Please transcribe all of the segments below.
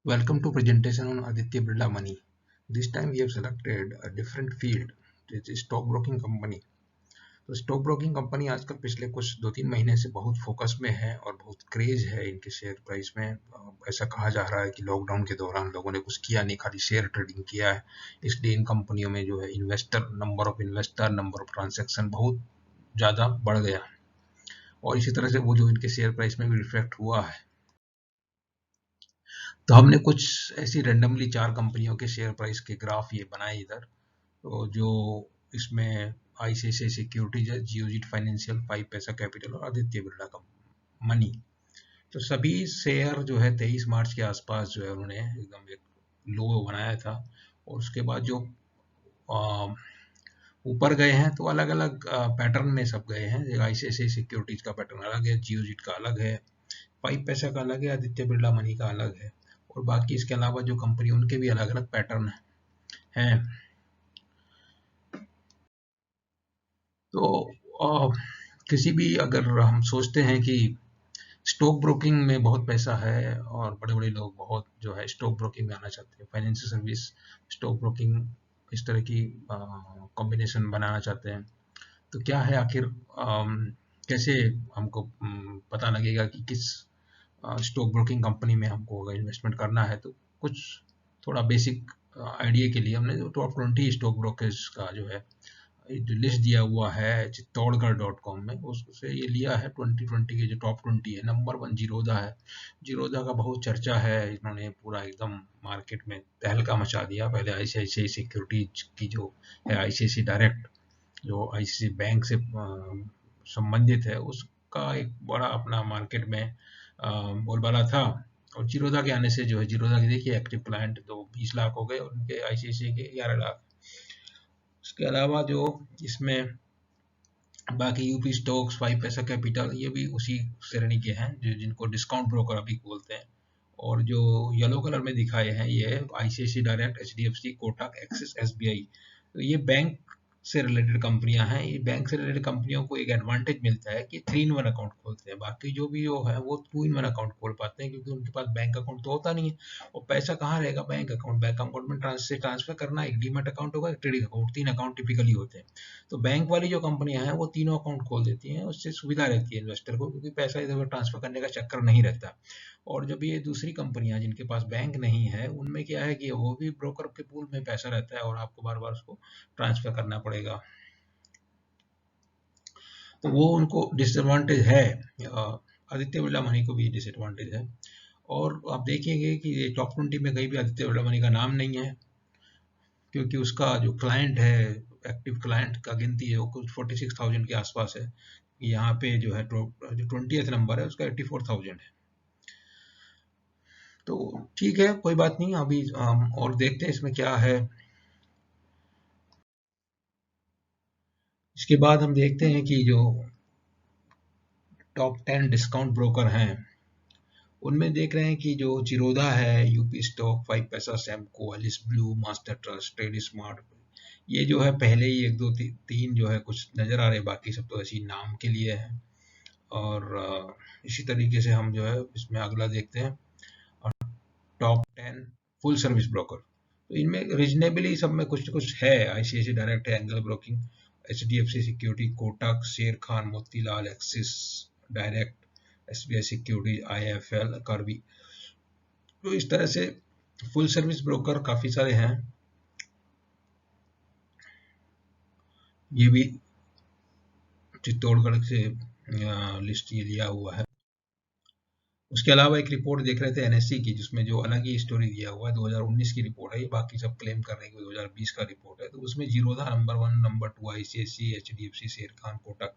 Welcome to presentation on Aditya Birla Money. This time we have selected a different field, which is stock broking company. तो stock broking company आजकल पिछले कुछ 2-3 महीने से बहुत focus में है और बहुत क्रेज है इनके शेयर प्राइस में। ऐसा कहा जा रहा है कि लॉकडाउन के दौरान लोगों ने कुछ किया नहीं, खाली शेयर ट्रेडिंग किया है, इसलिए इन कंपनियों में जो है number of investor, number of transaction बहुत ज़्यादा बढ़ गया और इसी तरह से वो जो इनके शेयर प्राइस में भी रिफ्लेक्ट हुआ है। तो हमने कुछ ऐसी रेंडमली 4 कंपनियों के शेयर प्राइस के ग्राफ ये बनाए इधर। तो जो इसमें आईसीआईसीआई सिक्योरिटीज है, जियोजीत फाइनेंशियल, 5 पैसा कैपिटल और आदित्य बिरला का मनी। तो सभी शेयर जो है 23 मार्च के आसपास जो है उन्होंने एकदम एक लो बनाया था और उसके बाद जो ऊपर गए हैं तो अलग अलग पैटर्न में सब गए हैं। आईसीआईसीआई सिक्योरिटीज का पैटर्न अलग है, जियोजीत का अलग है, 5 पैसा का अलग है, आदित्य बिरला मनी का अलग है और बाकी इसके अलावा जो कंपनी उनके भी अलग अलग पैटर्न हैं। तो किसी भी अगर हम सोचते हैं कि स्टॉक ब्रोकिंग में बहुत पैसा है और बड़े बड़े लोग बहुत जो है स्टॉक ब्रोकिंग में आना चाहते हैं, फाइनेंशियल सर्विस, स्टॉक ब्रोकिंग, इस तरह की कॉम्बिनेशन बनाना चाहते हैं, तो क्या है आखिर कैसे हमको पता लगेगा कि किस स्टॉक ब्रोकिंग कंपनी में हमको अगर इन्वेस्टमेंट करना है। तो कुछ थोड़ा बेसिक आइडिया के लिए हमने जो टॉप 20 स्टॉक ब्रोकर्स का जो है जो लिस्ट दिया हुआ है चित्तौड़गढ़.com में, उससे ये लिया है 2020 के जो टॉप 20 है। नंबर 1 जीरोधा है। जीरोधा का बहुत चर्चा है, इन्होंने पूरा एकदम मार्केट में तहलका मचा दिया। पहले आईसीआईसीआई सिक्योरिटीज की जो है आईसीआईसी डायरेक्ट, जो आईसीआईसी बैंक से संबंधित है, उसका एक बड़ा अपना मार्केट में बोलबाला था। और जीरोधा के आने से जो है, जीरोधा के देखिए एक्टिव क्लाइंट तो 20 लाख हो गए और उनके आईसीआईसी के 11 लाख। उसके अलावा जो इसमें बाकी यूपी स्टॉक्स, 5 पैसा कैपिटल, ये भी उसी श्रेणी के हैं जो जिनको डिस्काउंट ब्रोकर अभी बोलते हैं। और जो येलो कलर में दिखाए हैं ये आईसीआईसी डायरेक्ट, एचडीएफसी, कोटक, एक्सिस, एसबीआई। तो ये बैंक से रिलेटेड कंपनियां हैं। ये बैंक से रिलेटेड कंपनियों को एक एडवांटेज मिलता है कि 3 in 1 अकाउंट खोलते हैं। बाकी जो भी वो है वो 2 in 1 अकाउंट खोल पाते हैं क्योंकि उनके पास बैंक अकाउंट तो होता नहीं है। और पैसा कहाँ रहेगा? Bank account. बैंक अकाउंट में ट्रांसफर करना, एक डीमेट अकाउंट होगा, एक ट्रेडिंग अकाउंट, 3 अकाउंट टिपिकली होते हैं। तो बैंक वाली जो कंपनियां हैं वो तीनों अकाउंट खोल देती हैं, उससे सुविधा रहती है इन्वेस्टर को क्योंकि पैसा इधर उधर ट्रांसफर करने का चक्कर नहीं रहता। और जब ये दूसरी कंपनियां जिनके पास बैंक नहीं है, उनमें क्या है कि वो भी ब्रोकर के पूल में पैसा रहता है और आपको बार बार उसको ट्रांसफर करना पड़ेगा, तो वो उनको डिसएडवांटेज है। आदित्य बिरला मनी को भी डिसएडवांटेज है। और आप देखेंगे कि ये टॉप 20 में कहीं भी आदित्य बिरला मनी का नाम नहीं है क्योंकि उसका जो क्लाइंट है, एक्टिव क्लाइंट का गिनती है वो कुछ 46,000 के आसपास है। यहाँ पे जो है जो 20th नंबर है उसका 84,000 है। तो ठीक है, कोई बात नहीं, अभी हम और देखते हैं इसमें क्या है। इसके बाद हम देखते हैं कि जो टॉप 10 डिस्काउंट ब्रोकर हैं उनमें देख रहे हैं कि जो जीरोधा है, यूपी स्टॉक, 5 पैसा, सैमको, एलिस ब्लू, मास्टर ट्रस्ट, ट्रेड स्मार्ट, ये जो है पहले ही 1 2 3 जो है कुछ नजर आ रहे, बाकी सब तो ऐसी नाम के लिए है। और इसी तरीके से हम जो है इसमें अगला देखते हैं, टॉप 10 फुल सर्विस ब्रोकर। तो इनमें रीजनेबली सब में कुछ कुछ है। आईसीआईसी डायरेक्ट है, Angel broking, HDFC securities, Kotak, Sharekhan, Motilal, Axis direct, SBI securities, IIFL, Karvy. तो इस तरह से फुल सर्विस ब्रोकर काफी सारे हैं। ये भी चित्तौड़गढ़ से लिस्ट ये लिया हुआ है। उसके अलावा एक रिपोर्ट देख रहे थे एनएससी की, जिसमें जो अलग ही स्टोरी दिया हुआ है, 2019 की रिपोर्ट है ये, बाकी सब क्लेम कर रहे हैं कि 2020 का रिपोर्ट है। तो उसमें Zerodha number 1, number 2 ICICI, HDFC, Sharekhan, Kotak,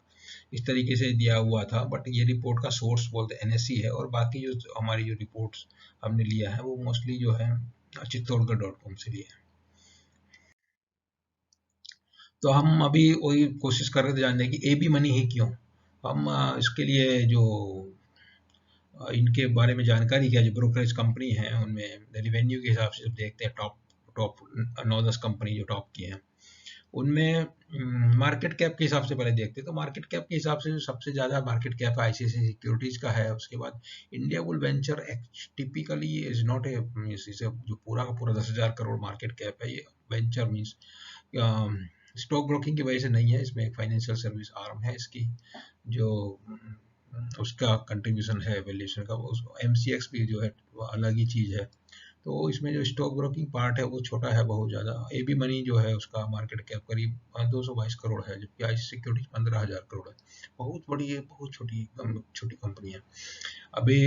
इस तरीके से दिया हुआ था। बट ये रिपोर्ट का सोर्स बोलते एनएससी है और बाकी जो हमारी जो रिपोर्ट्स हमने लिया है वो मोस्टली जो है चित्तौड़गढ़.com से लिया है। तो हम अभी वही कोशिश कर रहे थे जानने की ए बी मनी ही क्यों। हम इसके लिए जो इनके बारे में जानकारी क्या, जो ब्रोकरेज कंपनी है उनमें रेवेन्यू के हिसाब से जब देखते हैं टॉप टॉप 9-10 कंपनी जो टॉप की हैं, उनमें मार्केट कैप के हिसाब से पहले देखते हैं। तो मार्केट कैप के हिसाब से जो सबसे ज़्यादा मार्केट कैप आईसीआईसीआई सिक्योरिटीज का है, उसके बाद India bull venture typically is not a means इसे जो पूरा का पूरा 10,000 करोड़ मार्केट कैप है, ये वेंचर मींस स्टॉक ब्रोकिंग की वजह से नहीं है, इसमें एक फाइनेंशियल सर्विस आर्म है इसकी, जो उसका कंट्रीब्यूशन है वैल्यूएशन का, वो एमसीएक्स भी जो है वो अलग ही चीज़ है। तो इसमें जो स्टॉक ब्रोकिंग पार्ट है वो छोटा है बहुत ज़्यादा। एबी मनी जो है उसका मार्केट कैप करीब 222 करोड़ है, जबकि आई सिक्योरिटीज 15,000 करोड़ है। बहुत बड़ी है, बहुत छोटी छोटी कंपनी है। अभी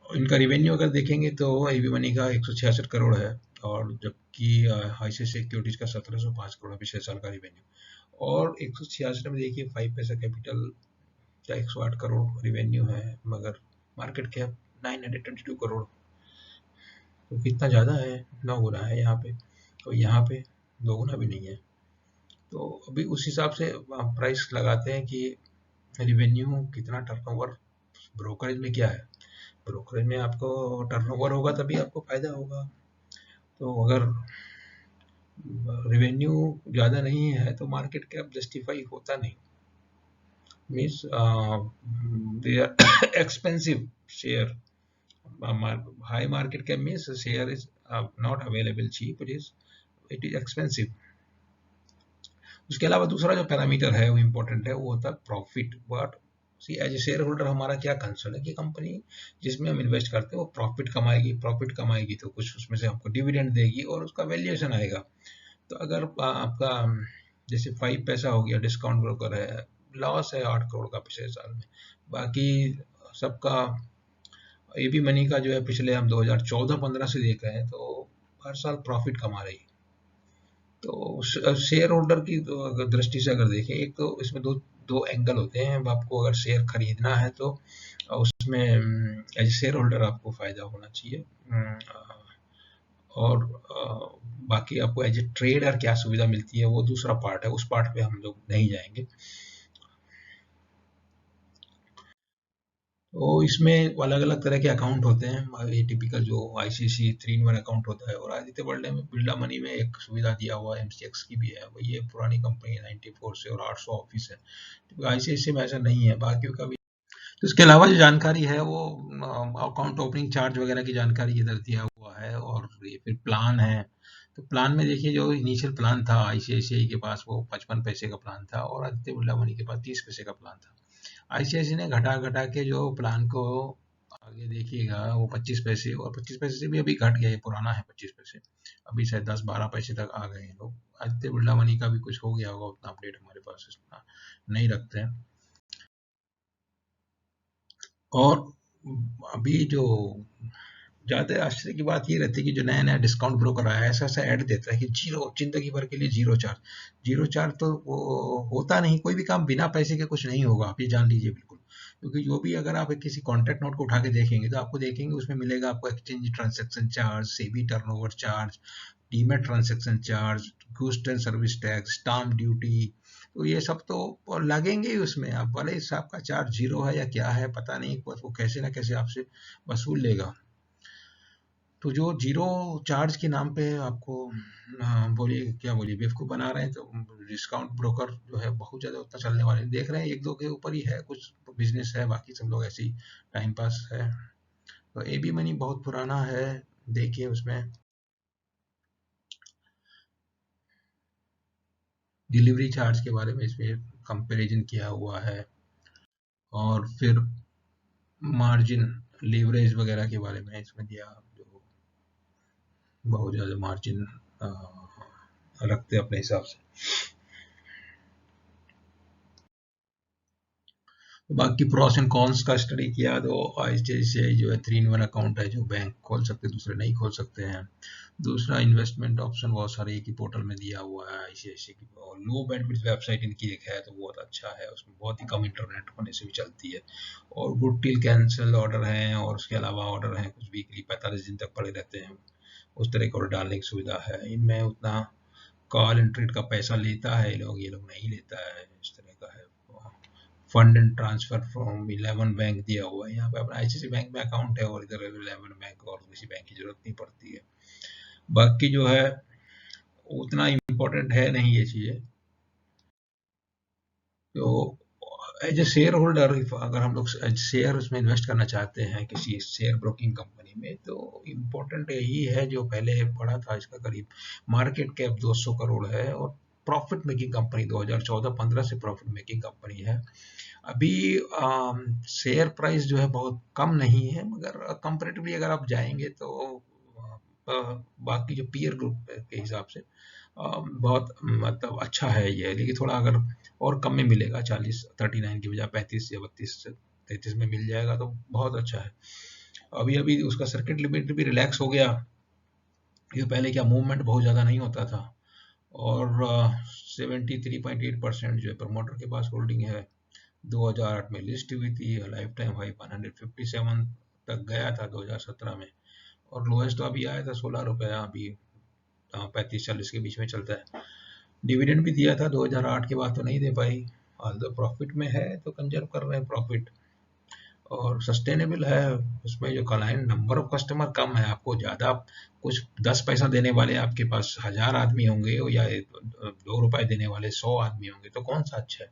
इनका रिवेन्यू अगर देखेंगे तो एबी मनी का 166 करोड़ है, और जबकि आईसीआईसीआई सिक्योरिटीज का 1705 करोड़ है पिछले साल का रिवेन्यू। और 166 में देखिए 5 पैसा कैपिटल का 108 करोड़ रिवेन्यू है, मगर मार्केट कैप 922 करोड़। तो कितना ज़्यादा है, 9 गुना है यहाँ पे, तो यहाँ पे 2 गुना भी नहीं है। तो अभी उस हिसाब से प्राइस लगाते हैं कि रिवेन्यू कितना, टर्नओवर, ब्रोकरेज में क्या है। ब्रोकरेज में आपको टर्नओवर होगा तभी आपको फायदा होगा। तो अगर रिवेन्यू ज़्यादा नहीं है तो मार्केट कैप जस्टिफाई होता नहीं, means they are expensive share. High market cap means share is not available cheap, it is expensive. उसके अलावा दूसरा जो पैरामीटर है वो इम्पोर्टेंट है, वो होता है profit. But see as a shareholder हमारा क्या कंसर्न है कि कंपनी जिसमें हम इन्वेस्ट करते हैं वो प्रॉफिट कमाएगी तो कुछ उसमें से हमको डिविडेंड देगी और उसका वैल्यूएशन आएगा। तो अगर आपका जैसे 5 पैसा हो गया, डिस्काउंट ब्रोकर है, लॉस है 8 करोड़ का पिछले साल में, बाकी सबका एबी मनी का जो है पिछले हम 2014-15 से देख रहे हैं तो हर साल प्रॉफिट कमा रही है। तो शेयर होल्डर की तो दृष्टि से अगर देखें, एक तो इसमें दो दो एंगल होते हैं। आपको अगर शेयर खरीदना है तो उसमें एज शेयर होल्डर आपको फायदा होना चाहिए, और बाकी आपको एज ए ट्रेडर क्या सुविधा मिलती है वो दूसरा पार्ट है, उस पार्ट पे हम लोग नहीं जाएंगे। तो इसमें अलग-अलग तरह के अकाउंट होते हैं। ये टिपिकल जो आईसीआईसीआई 3-in-1 अकाउंट होता है, और आदित्य वर्ल्ड में बिरला मनी में एक सुविधा दिया हुआ एमसीएक्स की भी है। वो ये पुरानी कंपनी है 94 से, और 800 ऑफिस है। तो आईसीआईसीआई में ऐसा नहीं है, बाकी का भी। तो इसके अलावा जो जानकारी है वो अकाउंट ओपनिंग चार्ज वगैरह की जानकारी इधर दिया हुआ है, और ये फिर प्लान है। तो प्लान में देखिए जो इनिशियल प्लान था आईसीआईसीआई के पास वो 55 पैसे का प्लान था, और आदित्य बिरला मनी के पास 30 पैसे का प्लान था। आईसीआईसीआई ने घटा घटा के जो प्लान को आगे देखिएगा वो 25 पैसे, और 25 पैसे से भी अभी घट गया, ये पुराना है 25 पैसे, अभी शायद 10-12 पैसे तक आ गए हैं लोग। आदित्य बिरला मनी का भी कुछ हो गया होगा, उतना अपडेट हमारे पास इतना नहीं रखते हैं। और अभी जो ज़्यादा आश्चर्य की बात ये रहती है कि जो नया नया डिस्काउंट ब्रोकर आया है, ऐसा ऐसा ऐड देता है कि जीरो, जिंदगी भर के लिए जीरो चार्ज। जीरो चार्ज तो वो होता नहीं, कोई भी काम बिना पैसे के कुछ नहीं होगा, आप ये जान लीजिए बिल्कुल। क्योंकि जो भी अगर आप किसी कॉन्ट्रैक्ट नोट को उठा के देखेंगे तो आपको देखेंगे उसमें मिलेगा आपको exchange transaction charge, SEBI turnover charge, demat transaction charge, goods and service tax, stamp duty. तो ये सब तो लगेंगे ही उसमें। आप भले ही आपका चार्ज जीरो है या क्या है पता नहीं, बस वो कैसे ना कैसे आपसे वसूल लेगा। तो जो जीरो चार्ज के नाम पे आपको बोलिए क्या बोलिए बेवकूफ़ बना रहे हैं, तो डिस्काउंट ब्रोकर जो है बहुत ज़्यादा उतना चलने वाले नहीं। देख रहे हैं एक दो के ऊपर ही है, कुछ बिजनेस है, बाकी सब लोग ऐसे ही टाइम पास है। तो एबी मनी बहुत पुराना है, देखिए उसमें डिलीवरी चार्ज के बारे में इसमें कंपैरिजन किया हुआ है, और फिर मार्जिन लीवरेज वगैरह के बारे में इसमें दिया, जो बहुत ज़्यादा मार्जिन रखते हैं अपने हिसाब से। बाकी प्रॉस एंड कॉन्स का स्टडी किया तो आईसीआईसीआई जो है 3-in-1 अकाउंट है, जो बैंक खोल सकते हैं, दूसरे नहीं खोल सकते हैं। दूसरा इन्वेस्टमेंट ऑप्शन बहुत सारे एक ही पोर्टल में दिया हुआ है आईसीआईसीआई की, और लो बैंडविड्थ वेबसाइट इनकी एक है तो बहुत अच्छा है, उसमें बहुत ही कम इंटरनेट होने से भी चलती है। और गुड टिल कैंसिल ऑर्डर हैं, और उसके अलावा ऑर्डर हैं कुछ वीकली 45 दिन तक पड़े रहते हैं, उस तरह के ऑर्डर डालने की सुविधा है। इनमें उतना कॉल एंड ट्रेड का पैसा लेता है ये लोग नहीं लेता है, इस तरह का है। Fund and transfer from 11 bank दिया हुआ है, यहाँ पे अपना आईसीआईसीआई बैंक में अकाउंट है, और इधर 11 बैंक, और किसी बैंक की जरूरत नहीं पड़ती है। बाकी जो है उतना इम्पोर्टेंट है नहीं ये चीज़ें। तो एज ए शेयर होल्डर, अगर हम लोग शेयर उसमें इन्वेस्ट करना चाहते हैं किसी शेयर ब्रोकिंग कंपनी में, तो इम्पोर्टेंट यही है, जो पहले पढ़ा था इसका करीब मार्केट कैप 200 करोड़ है, और प्रॉफिट मेकिंग कंपनी 2014-15 से प्रॉफिट मेकिंग कंपनी है। अभी शेयर प्राइस जो है बहुत कम नहीं है, मगर कंपेरेटिवली अगर आप जाएंगे तो बाकी जो पीयर ग्रुप के हिसाब से बहुत मतलब अच्छा है ये, लेकिन थोड़ा अगर और कम में मिलेगा, 39 की बजाय 35 या 32-33 में मिल जाएगा तो बहुत अच्छा है। अभी अभी उसका सर्किट लिमिट भी रिलैक्स हो गया, ये पहले क्या मूवमेंट बहुत ज़्यादा नहीं होता था, और 73.8% जो है प्रमोटर के पास होल्डिंग है। 2008 में लिस्ट हुई थी, लाइफ टाइम हाई 157 तक गया था 2017 में, और लोएस्ट तो अभी आया था 16 रुपये, अभी 35-40 के बीच में चलता है। डिविडेंड भी दिया था 2008 के बाद, तो नहीं दे पाई, तो प्रॉफिट में है तो कंजर्व कर रहे हैं प्रॉफिट, और सस्टेनेबल है। उसमें जो क्लाइंट नंबर ऑफ कस्टमर कम है, आपको ज़्यादा कुछ 10 पैसा देने वाले आपके पास 1000 आदमी होंगे, या 2 रुपए देने वाले 100 आदमी होंगे, तो कौन सा अच्छा है।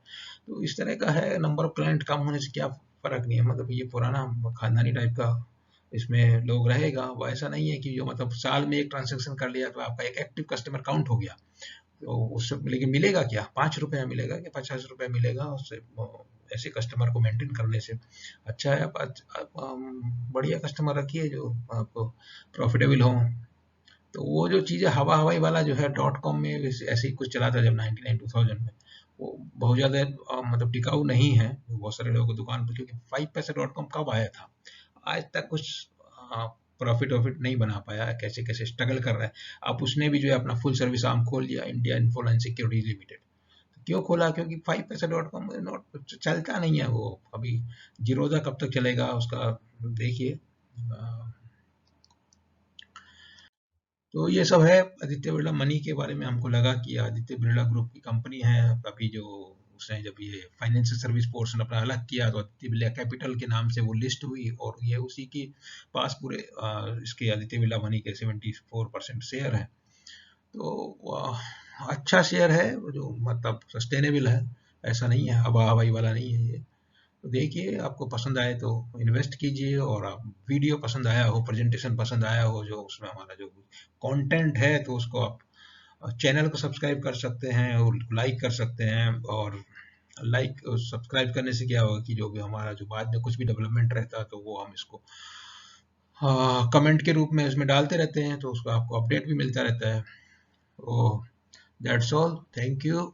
तो इस तरह का है, नंबर ऑफ क्लाइंट कम होने से क्या फर्क नहीं है, मतलब ये पुराना खानदानी टाइप का इसमें लोग रहेगा। वो ऐसा नहीं है कि जो मतलब साल में एक ट्रांजेक्शन कर लिया तो आपका एक एक्टिव कस्टमर काउंट हो गया, तो उससे लेकिन मिलेगा क्या, 5 रुपया मिलेगा कि 50 रुपया मिलेगा उससे, ऐसे कस्टमर को मेंटेन करने से अच्छा है आप बढ़िया कस्टमर रखिए जो आपको प्रॉफिटेबल हो। तो वो जो चीज़ें हवा हवाई वाला जो है डॉट कॉम में ऐसे ही कुछ चला था जब 99-2000 में, वो बहुत ज़्यादा मतलब टिकाऊ नहीं है बहुत सारे लोगों को दुकान पर, क्योंकि 5 पैसा.com कब आया था, आज तक कुछ प्रॉफिट वॉफिट नहीं बना पाया, कैसे कैसे स्ट्रगल कर रहा है। अब उसने भी जो है अपना फुल सर्विस आर्म खोल लिया, इंडिया इन्फो सिक्योरिटीज लिमिटेड। क्यों खोला, क्योंकि 5 पैसा.com नॉट चलता नहीं है वो अभी। जीरोधा कब तक चलेगा उसका देखिए। तो ये सब है आदित्य बिरला मनी के बारे में। हमको लगा कि आदित्य बिरला ग्रुप की कंपनी है, अभी जो उसने जब ये फाइनेंशियल सर्विस पोर्शन अपना अलग किया, तो आदित्य बिरला कैपिटल के नाम से वो लिस्ट हुई, और ये उसी के पास पूरे इसके आदित्य बिरला मनी के 74% शेयर है। तो अच्छा शेयर है जो मतलब सस्टेनेबल है, ऐसा नहीं है हवा हवाई वाला नहीं है ये। तो देखिए, आपको पसंद आए तो इन्वेस्ट कीजिए, और आप वीडियो पसंद आया हो, प्रेजेंटेशन पसंद आया हो, जो उसमें हमारा जो कंटेंट है, तो उसको आप चैनल को सब्सक्राइब कर सकते हैं और लाइक कर सकते हैं। और लाइक सब्सक्राइब करने से क्या होगा कि जो भी हमारा जो बाद में कुछ भी डेवलपमेंट रहता है, तो वो हम इसको कमेंट के रूप में इसमें डालते रहते हैं, तो उसका आपको अपडेट भी मिलता रहता है। तो दैट्स ऑल, थैंक यू।